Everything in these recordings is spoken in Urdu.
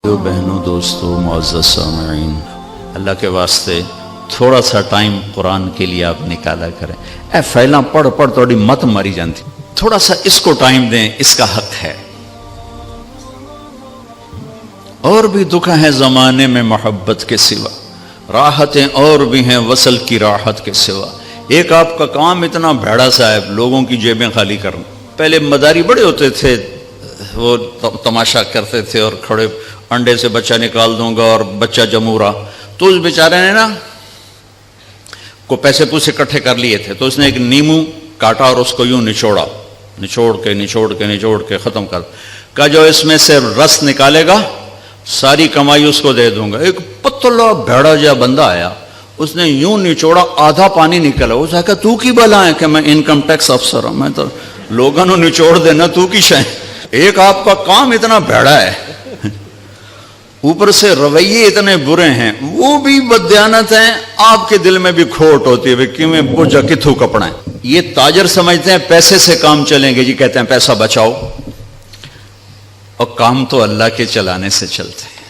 بہنوں دوستوں معزز سامعین، اللہ کے واسطے تھوڑا سا ٹائم قرآن کے لیے آپ نکالا کریں۔ اے فیلاں پڑھ پڑھ توڑی مت ماری جانتی، تھوڑا سا اس کو ٹائم دیں، اس کا حق ہے۔ اور بھی دکھ ہیں زمانے میں محبت کے سوا، راحتیں اور بھی ہیں وصل کی راحت کے سوا۔ ایک آپ کا کام اتنا بھیڑا سا ہے، لوگوں کی جیبیں خالی کرنا۔ پہلے مداری بڑے ہوتے تھے، وہ تماشا کرتے تھے اور کھڑے انڈے سے بچہ نکال دوں گا اور بچہ جمورا، تو اس بیچارے نے نا کو پیسے پوسے اکٹھے کر لیے تھے، تو اس نے ایک نیمو کاٹا اور اس کو یوں نچوڑا، نچوڑ کے ختم کر، کہا جو اس میں سے رس نکالے گا ساری کمائی اس کو دے دوں گا۔ ایک پتلا بھیڑا جا بندہ آیا، اس نے یوں نچوڑا، آدھا پانی نکلا۔ اس نے کہا تو کی بلا ہے کہ میں انکم ٹیکس افسر ہوں، میں تو لوگوں نے نچوڑ دینا، تو کی شے۔ ایک آپ کا کام اتنا بھیڑا ہے، اوپر سے رویے اتنے برے ہیں، وہ بھی بددیانت ہیں، آپ کے دل میں بھی کھوٹ ہوتی ہے کہ میں بوجھا کتھو کپڑا ہے۔ یہ تاجر سمجھتے ہیں پیسے سے کام چلیں گے، جی کہتے ہیں پیسہ بچاؤ، اور کام تو اللہ کے چلانے سے چلتے ہیں۔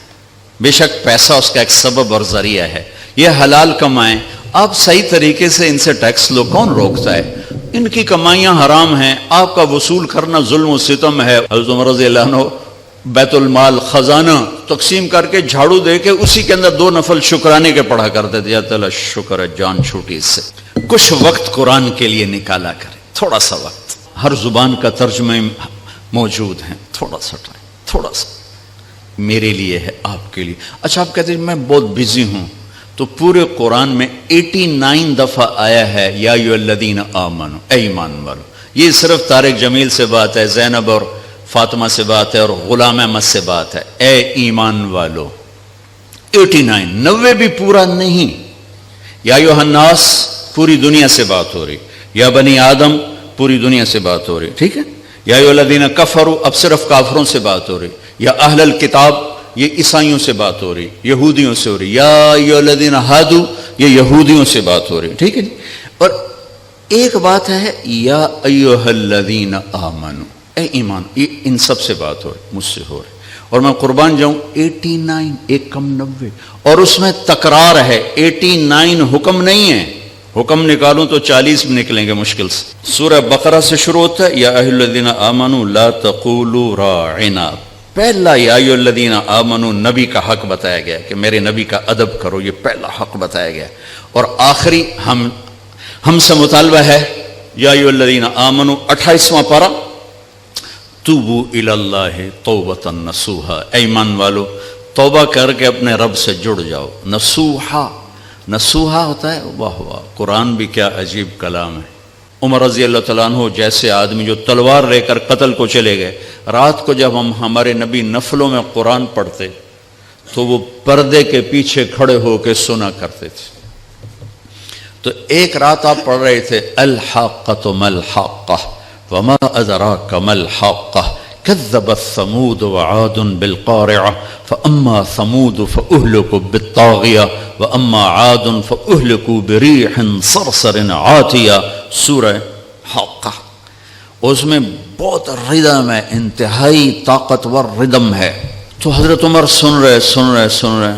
بے شک پیسہ اس کا ایک سبب اور ذریعہ ہے، یہ حلال کمائیں، آپ صحیح طریقے سے ان سے ٹیکس لو، کون روکتا ہے؟ ان کی کمائیاں حرام ہیں، آپ کا وصول کرنا ظلم و ستم ہے۔ حضرت عمر رضی اللہ عنہ بیت المال خزانہ تقسیم کر کے جھاڑو دے کے اسی کے اندر 2 نفل شکرانے کے پڑھا کرتے تھے، یا تعالیٰ شکر ہے جان چھوٹی اس سے۔ کچھ وقت قرآن کے لیے نکالا کریں، تھوڑا سا وقت، ہر زبان کا ترجمہ موجود ہے، تھوڑا سا ٹائم، تھوڑا سا میرے لیے ہے، آپ کے لیے۔ اچھا آپ کہتے ہیں میں بہت بزی ہوں، تو پورے قرآن میں 89 دفعہ آیا ہے یا ایھا الذین آمنوا، اے ایمان والو۔ یہ صرف طارق جمیل سے بات ہے، زینب اور فاطمہ سے بات ہے، اور غلام احمد سے بات ہے، اے ایمان والو۔ 89، 90 بھی پورا نہیں۔ یا ایھا الناس پوری دنیا سے بات ہو رہی، یا بنی آدم پوری دنیا سے بات ہو رہی، ٹھیک ہے۔ یا ایھا الذین کفروا اب صرف کافروں سے بات ہو رہی، یا اہل الکتاب یہ عیسائیوں سے بات ہو رہی، یہودیوں سے ہو رہی، یا ایھا الذین ہادوا یہ یہودیوں سے بات ہو رہی، ٹھیک ہے جی۔ اور ایک بات ہے یا ایھا الذین آمنوا، اے ایمان، یہ ان سب سے بات ہو رہی، مجھ سے ہو رہی۔ اور میں قربان جاؤں 89 ایک کم 90، اور اس میں تکرار ہے، 89 حکم نہیں ہے، حکم نکالوں تو 40 بھی نکلیں گے مشکل سے۔ سورہ بقرہ سے شروع ہوتا ہے یا ایھا الذین آمنوا لا تقولوا راعنا، پہلا یا ایھا الذین آمنوا نبی کا حق بتایا گیا کہ میرے نبی کا ادب کرو، یہ پہلا حق بتایا گیا، اور آخری ہم سے مطالبہ ہے یا ایھا الذین آمنوا 28واں پارہ، توبوا الی اللہ توبۃ نصوحا، اے ایمان والو توبہ کر کے اپنے رب سے جڑ جاؤ۔ نصوحا، نصوحا ہوتا ہے، واہ واہ، قرآن بھی کیا عجیب کلام ہے۔ عمر رضی اللہ تعالیٰ عنہ جیسے آدمی جو تلوار لے کر قتل کو چلے گئے، رات کو جب ہمارے نبی نفلوں میں قرآن پڑھتے تو وہ پردے کے پیچھے کھڑے ہو کے سنا کرتے تھے۔ تو ایک رات آپ پڑھ رہے تھے الحاقۃ ما الحاقۃ وما ادراک ما الحاقۃ كذبت ثمود وعاد بالقارعة فأما ثمود فأهلكوا بالطاغية وأما عاد فأهلكوا بريح صرصر عاتية، سورہ حاقہ۔ اس میں بہت ردم ہے، انتہائی طاقتور ردم ہے۔ تو حضرت عمر سن رہے۔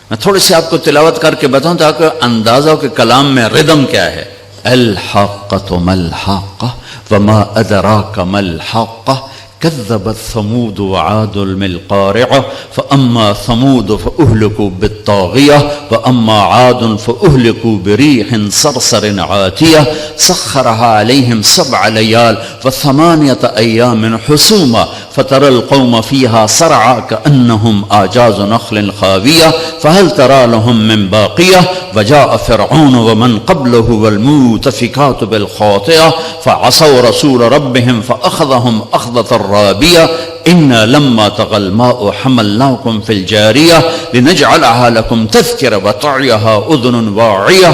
میں تھوڑی سی آپ کو تلاوت کر کے بتاؤں تاکہ اندازہ ہو کہ کلام میں ردم کیا ہے۔ الحاقۃ ما الحاقۃ وما ادراک ما الحاقۃ كذبت ثمود وعاد بالقارعة فأما ثمود فأهلكوا بالطاغية وأما عاد فأهلكوا بريح صرصر عاتية سخرها عليهم 7 ليال و8 أيام حسوما فترى القوم فيها صرعى كأنهم أعجاز نخل خاوية فهل ترى لهم من باقية وجاء فرعون ومن قبله والمؤتفكات بالخاطئة فعصوا رسول ربهم فأخذهم أخذة رابية إنا لما طغى الماء حملناكم في الجارية لنجعلها لكم تذكرة وتعيها أذن واعية۔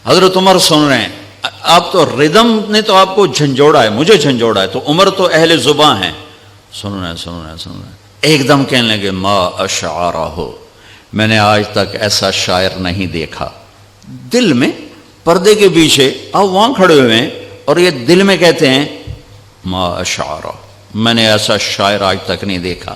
حضرت عمر سن رہے ہیں، آپ تو ردم نے تو آپ کو جھنجھوڑا ہے، مجھے جھنجھوڑا ہے، تو عمر تو اہل زباں ہیں، سن رہے ہیں۔ ایک دم کہنے لگے ما اشعارہ، میں نے آج تک ایسا شاعر نہیں دیکھا۔ دل میں پردے کے پیچھے آپ وہاں کھڑے ہوئے ہیں اور یہ دل میں کہتے ہیں ما اشعارہ، میں نے ایسا شاعر آج تک نہیں دیکھا۔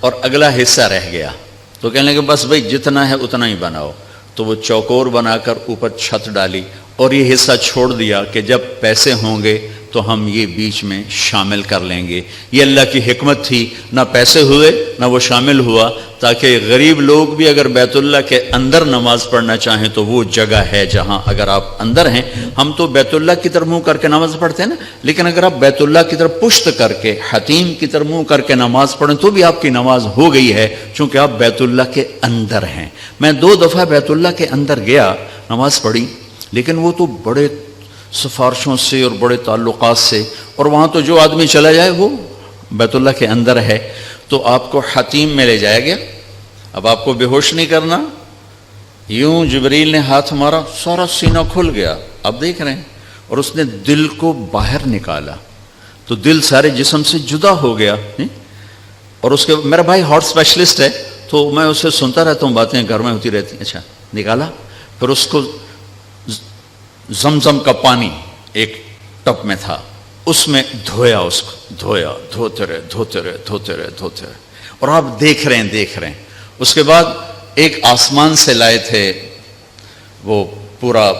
اور اگلا حصہ رہ گیا، تو کہنے لگے بس بھائی جتنا ہے اتنا ہی بناؤ، تو وہ چوکور بنا کر اوپر چھت ڈالی اور یہ حصہ چھوڑ دیا کہ جب پیسے ہوں گے تو ہم یہ بیچ میں شامل کر لیں گے۔ یہ اللہ کی حکمت تھی، نہ پیسے ہوئے نہ وہ شامل ہوا، تاکہ غریب لوگ بھی اگر بیت اللہ کے اندر نماز پڑھنا چاہیں تو وہ جگہ ہے جہاں اگر آپ اندر ہیں، ہم تو بیت اللہ کی طرف منہ کر کے نماز پڑھتے ہیں نا، لیکن اگر آپ بیت اللہ کی طرف پشت کر کے حتیم کی طرف منہ کر کے نماز پڑھیں تو بھی آپ کی نماز ہو گئی ہے، چونکہ آپ بیت اللہ کے اندر ہیں۔ میں 2 دفعہ بیت اللہ کے اندر گیا، نماز پڑھی، لیکن وہ تو بڑے سفارشوں سے اور بڑے تعلقات سے، اور وہاں تو جو آدمی چلا جائے وہ بیت اللہ کے اندر ہے، تو آپ کو حتیم میں لے جایا گیا۔ اب آپ کو بے ہوش نہیں کرنا، یوں جبریل نے ہاتھ مارا، سارا سینہ کھل گیا، اب دیکھ رہے ہیں، اور اس نے دل کو باہر نکالا تو دل سارے جسم سے جدا ہو گیا۔ اور اس کے میرا بھائی ہارٹ اسپیشلسٹ ہے تو میں اسے سنتا رہتا ہوں، باتیں گھر میں ہوتی رہتی ہیں۔ اچھا نکالا، پھر اس کو زمزم کا پانی ایک ٹب میں تھا، اس میں دھویا، اس کو دھویا، دھوتے رہے، اور آپ دیکھ رہے ہیں۔ اس کے بعد ایک آسمان سے لائے تھے، وہ پورا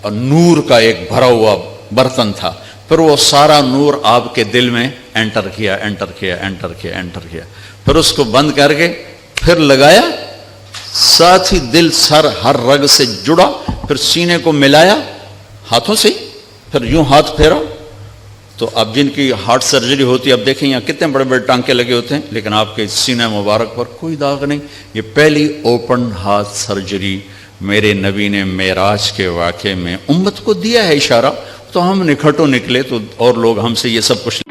نور کا ایک بھرا ہوا برتن تھا، پھر وہ سارا نور آپ کے دل میں انٹر کیا، پھر اس کو بند کر کے پھر لگایا، ساتھ ہی دل سر ہر رگ سے جڑا، پھر سینے کو ملایا ہاتھوں سے، پھر یوں ہاتھ پھیرا، تو اب جن کی ہارٹ سرجری ہوتی ہے، اب دیکھیں یہاں کتنے بڑے بڑے ٹانکے لگے ہوتے ہیں، لیکن آپ کے سینہ مبارک پر کوئی داغ نہیں۔ یہ پہلی اوپن ہارٹ سرجری میرے نبی نے معراج کے واقعے میں امت کو دیا ہے اشارہ، تو ہم نکھٹو نکلے تو اور لوگ ہم سے یہ سب کچھ